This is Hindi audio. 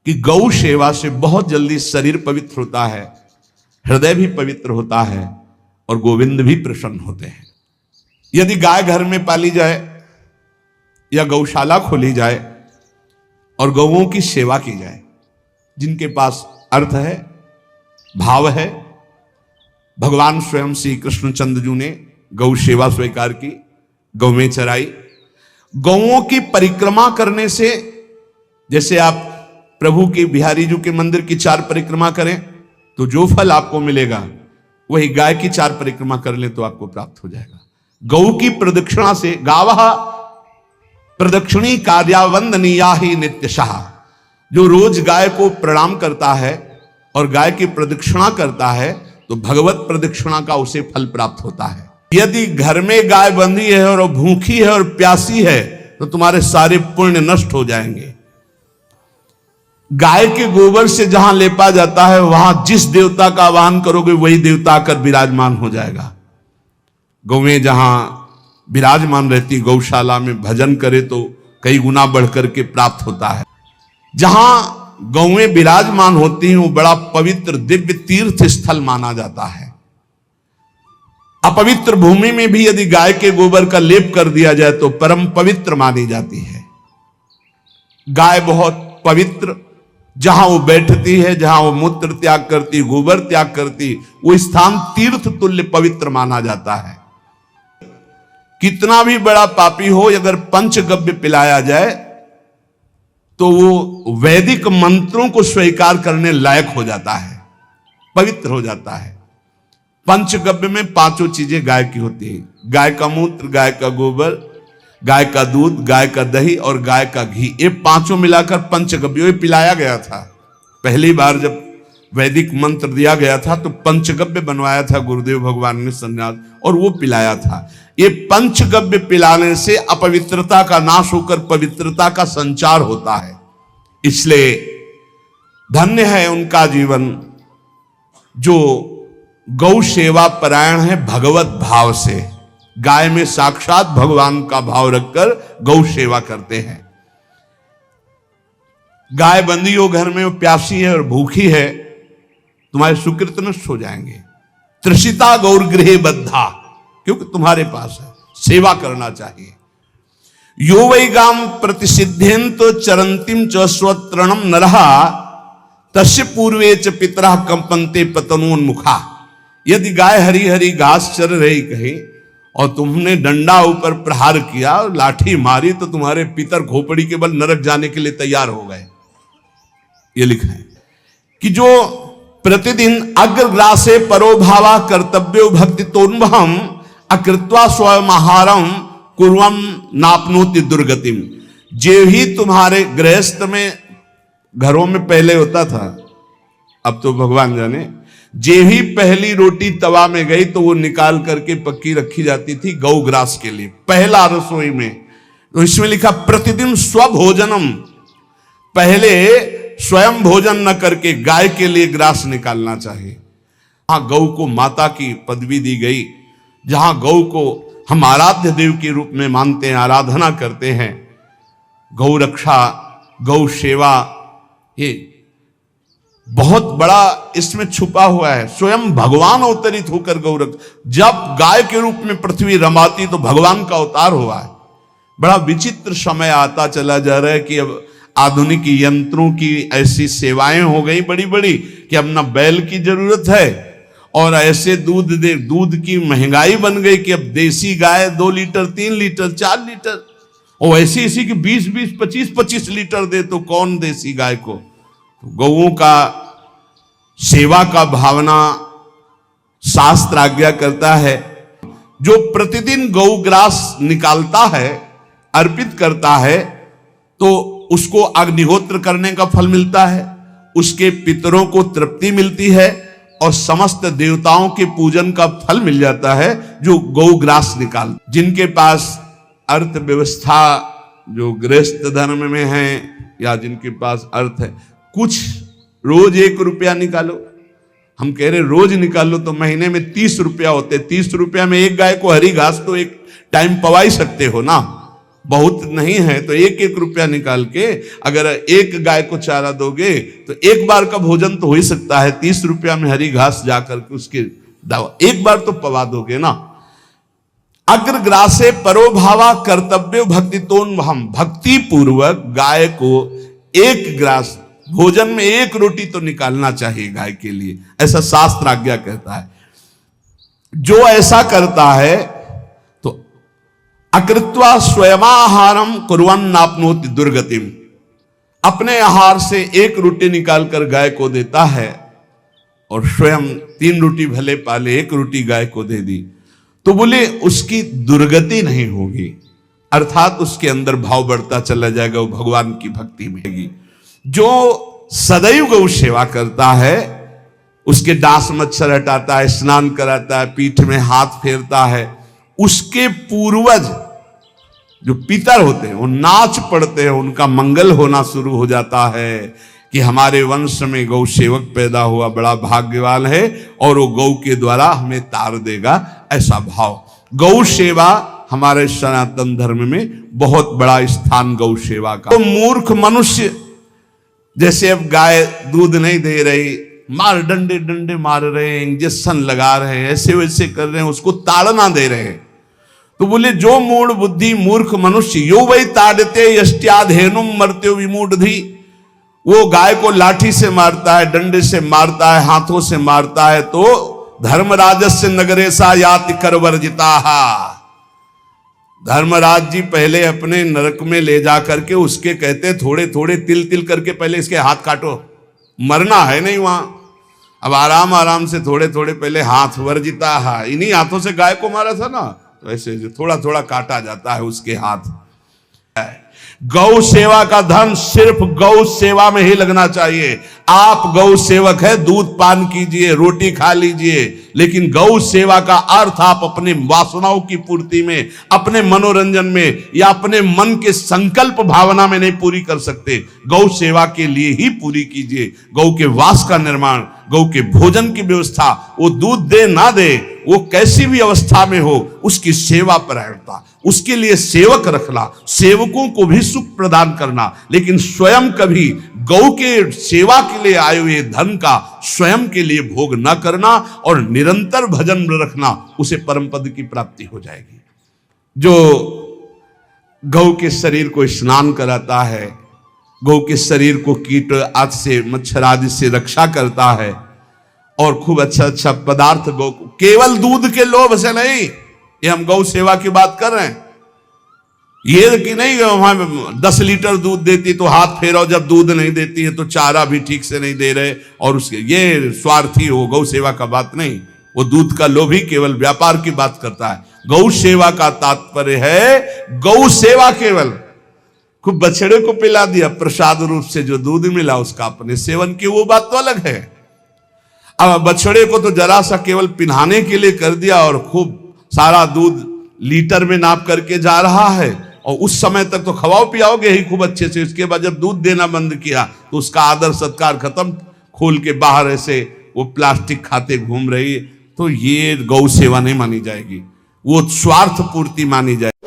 कि गौ सेवा से बहुत जल्दी शरीर पवित्र होता है, हृदय भी पवित्र होता है और गोविंद भी प्रसन्न होते हैं। यदि गाय घर में पाली जाए या गौशाला खोली जाए और गौओं की सेवा की जाए, जिनके पास अर्थ है, भाव है, भगवान स्वयं श्री कृष्णचंद्र जी ने गौ सेवा स्वीकार की, गौ में चराई। गौओं की परिक्रमा करने से, जैसे आप प्रभु के बिहारी जी के मंदिर की 4 परिक्रमा करें तो जो फल आपको मिलेगा वही गाय की 4 परिक्रमा कर ले तो आपको प्राप्त हो जाएगा। गौ की प्रदक्षिणा से, गावः प्रदक्षिणी कार्यावंदनीया ही नित्यशः, जो रोज गाय को प्रणाम करता है और गाय की प्रदक्षिणा करता है तो भगवत प्रदक्षिणा का उसे फल प्राप्त होता है। यदि घर में गाय बंधी है और भूखी है और प्यासी है तो तुम्हारे सारे पुण्य नष्ट हो जाएंगे। गाय के गोबर से जहां लेपा जाता है वहां जिस देवता का आवाहन करोगे वही देवता आकर विराजमान हो जाएगा। गौएं जहां विराजमान रहती, गौशाला में भजन करे तो कई गुना बढ़कर के प्राप्त होता है। जहां गौएं विराजमान होती हैं वो बड़ा पवित्र दिव्य तीर्थ स्थल माना जाता है। अपवित्र भूमि में भी यदि गाय के गोबर का लेप कर दिया जाए तो परम पवित्र मानी जाती है। गाय बहुत पवित्र, जहां वो बैठती है, जहां वो मूत्र त्याग करती, गोबर त्याग करती, वो स्थान तीर्थ तुल्य पवित्र माना जाता है। कितना भी बड़ा पापी हो, अगर पंचगव्य पिलाया जाए तो वो वैदिक मंत्रों को स्वीकार करने लायक हो जाता है, पवित्र हो जाता है। पंचगव्य में 5 चीजें गाय की होती है: गाय का मूत्र, गाय का गोबर, गाय का दूध, गाय का दही और गाय का घी। ये 5 मिलाकर पंचगव्य पिलाया गया था। पहली बार जब वैदिक मंत्र दिया गया था तो पंचगव्य बनवाया था गुरुदेव भगवान ने सन्यास, और वो पिलाया था। ये पंचगव्य पिलाने से अपवित्रता का नाश होकर पवित्रता का संचार होता है। इसलिए धन्य है उनका जीवन जो गौ सेवा परायण है भगवत भाव से। गाय में साक्षात भगवान का भाव रखकर गौ सेवा करते हैं। गाय बंदी हो घर में, वो प्यासी है और भूखी है, तुम्हारे सुकृत नष्ट हो जाएंगे। तृषिता गौर गृहे बद्धा, क्योंकि तुम्हारे पास है, सेवा करना चाहिए। यो वै गाम प्रतिसिद्धेन तो चरंतिम च स्वतरणम नरहा तस्य पूर्वे च पितरः कंपन्ते पतनोन्मुखा। यदि गाय हरी हरी घास चर रही कहीं और तुमने डंडा ऊपर प्रहार किया और लाठी मारी तो तुम्हारे पितर खोपड़ी के बल नरक जाने के लिए तैयार हो गए। ये लिखा है कि जो प्रतिदिन अग्रग्रासे परोभावा कर्तव्यो भक्ति तोन्वहम अकृत्वा स्वयं आहारम कुर्वम नापनोति दुर्गतिम। जे ही तुम्हारे गृहस्थ में, घरों में पहले होता था, अब तो भगवान जाने, जे ही पहली रोटी तवा में गई तो वो निकाल करके पक्की रखी जाती थी गौग्रास के लिए, पहला रसोई में। तो इसमें लिखा प्रतिदिन स्वभोजनम, पहले स्वयं भोजन न करके गाय के लिए ग्रास निकालना चाहिए। जहां गौ को माता की पदवी दी गई, जहां गौ को हम आराध्य देव के रूप में मानते हैं, आराधना करते हैं, गौ रक्षा, गौ सेवा, ये बहुत बड़ा इसमें छुपा हुआ है। स्वयं भगवान अवतरित होकर गौ रक्षा, जब गाय के रूप में पृथ्वी रमाती तो भगवान का अवतार हुआ है। बड़ा विचित्र समय आता चला जा रहा है कि अब आधुनिक यंत्रों की ऐसी सेवाएं हो गई बड़ी बड़ी कि अब ना बैल की जरूरत है, और ऐसे दूध की महंगाई बन गई कि अब देसी गाय 2 लीटर 3 लीटर 4 लीटर, और ऐसी ऐसी कि 20-20 25-25 लीटर दे तो कौन देसी गाय को। तो गौओं का सेवा का भावना शास्त्र आज्ञा करता है। जो प्रतिदिन गौग्रास निकालता है, अर्पित करता है, तो उसको अग्निहोत्र करने का फल मिलता है, उसके पितरों को तृप्ति मिलती है और समस्त देवताओं के पूजन का फल मिल जाता है जो गौग्रास निकाल। जिनके पास अर्थव्यवस्था, जो गृहस्थ धर्म में है या जिनके पास अर्थ है, कुछ रोज 1 रुपया निकालो। हम कह रहे रोज निकालो तो महीने में 30 रुपया होते। 30 रुपया में एक गाय को हरी घास तो एक टाइम पवा ही सकते हो ना। बहुत नहीं है तो 1-1 रुपया निकाल के अगर एक गाय को चारा दोगे तो एक बार का भोजन तो हो ही सकता है। 30 रुपया में हरी घास जाकर के उसके दवा एक बार तो पवा दोगे ना। अग्रग्रासे परोभावा कर्तव्य भक्ति तोन हम, भक्ति पूर्वक गाय को 1 ग्रास भोजन में 1 रोटी तो निकालना चाहिए गाय के लिए, ऐसा शास्त्र आज्ञा कहता है। जो ऐसा करता है तो अकृत्वा स्वयमाहारम कुर्वन् नाप्नोति दुर्गतिम, अपने आहार से 1 रोटी निकालकर गाय को देता है और स्वयं 3 रोटी भले पाले 1 रोटी गाय को दे दी तो बोले उसकी दुर्गति नहीं होगी, अर्थात उसके अंदर भाव बढ़ता चला जाएगा, वो भगवान की भक्ति में होगी। जो सदैव गौ सेवा करता है, उसके डांस मच्छर हटाता है, स्नान कराता है, पीठ में हाथ फेरता है, उसके पूर्वज जो पितर होते हैं वो नाच पड़ते हैं, उनका मंगल होना शुरू हो जाता है कि हमारे वंश में गौ सेवक पैदा हुआ, बड़ा भाग्यवान है और वो गौ के द्वारा हमें तार देगा, ऐसा भाव। गौ सेवा हमारे सनातन धर्म में बहुत बड़ा स्थान गौ सेवा का। तो मूर्ख मनुष्य जैसे अब गाय दूध नहीं दे रही, मार डंडे डंडे मार रहे हैं, इंजेक्शन लगा रहे हैं, ऐसे वैसे कर रहे हैं, उसको ताड़ना दे रहे हैं। तो बोले जो मूढ़ बुद्धि मूर्ख मनुष्य यो वही ताड़ते यष्ट्याधेनुम मर्त्यो विमूढ़धि, वो गाय को लाठी से मारता है, डंडे से मारता है, हाथों से मारता है तो धर्मराजस्य नगरेशा याति करवर्जिताहा, धर्मराज जी पहले अपने नरक में ले जा करके उसके कहते थोड़े थोड़े तिल तिल करके पहले इसके हाथ काटो, मरना है नहीं वहां, अब आराम आराम से थोड़े थोड़े पहले हाथ वर्जिता है, इन्हीं हाथों से गाय को मारा था ना, तो ऐसे जो थोड़ा थोड़ा काटा जाता है उसके हाथ। गौ सेवा का धन सिर्फ गौ सेवा में ही लगना चाहिए। आप गौ सेवक है, दूध पान कीजिए, रोटी खा लीजिए, लेकिन गौ सेवा का अर्थ आप अपने वासनाओं की पूर्ति में, अपने मनोरंजन में या अपने मन के संकल्प भावना में नहीं पूरी कर सकते। गौ सेवा के लिए ही पूरी कीजिए। गौ के वास का निर्माण, गौ के भोजन की व्यवस्था, वो दूध दे ना दे, वो कैसी भी अवस्था में हो, उसकी सेवा प्रायणता, उसके लिए सेवक रखना, सेवकों को भी सुख प्रदान करना, लेकिन स्वयं कभी गौ के सेवा के लिए आए हुए धन का स्वयं के लिए भोग न करना और निरंतर भजन रखना, उसे परम पद की प्राप्ति हो जाएगी। जो गौ के शरीर को स्नान कराता है, गौ के शरीर को कीट आदि से, मच्छर आदि से रक्षा करता है और खूब अच्छा अच्छा पदार्थ गौ, केवल दूध के लोभ से नहीं, ये हम गौ सेवा की बात कर रहे हैं, ये कि नहीं वहां 10 लीटर दूध देती तो हाथ फेरो, जब दूध नहीं देती है तो चारा भी ठीक से नहीं दे रहे और उसके ये स्वार्थी हो, गौ सेवा का बात नहीं, वो दूध का लोभी केवल व्यापार की बात करता है। गौ सेवा का तात्पर्य है गौ सेवा केवल, खूब बछड़े को पिला दिया प्रसाद रूप से, जो दूध मिला उसका अपने सेवन की, वो बात तो अलग है। अब बछड़े को तो जरा सा केवल पिन्हाने के लिए कर दिया और खूब सारा दूध लीटर में नाप करके जा रहा है और उस समय तक तो खवाओ पियाओगे ही खूब अच्छे से, इसके बाद जब दूध देना बंद किया तो उसका आदर सत्कार खत्म, खोल के बाहर ऐसे वो प्लास्टिक खाते घूम रही है, तो ये गौ सेवा नहीं मानी जाएगी, वो स्वार्थ पूर्ति मानी जाएगी।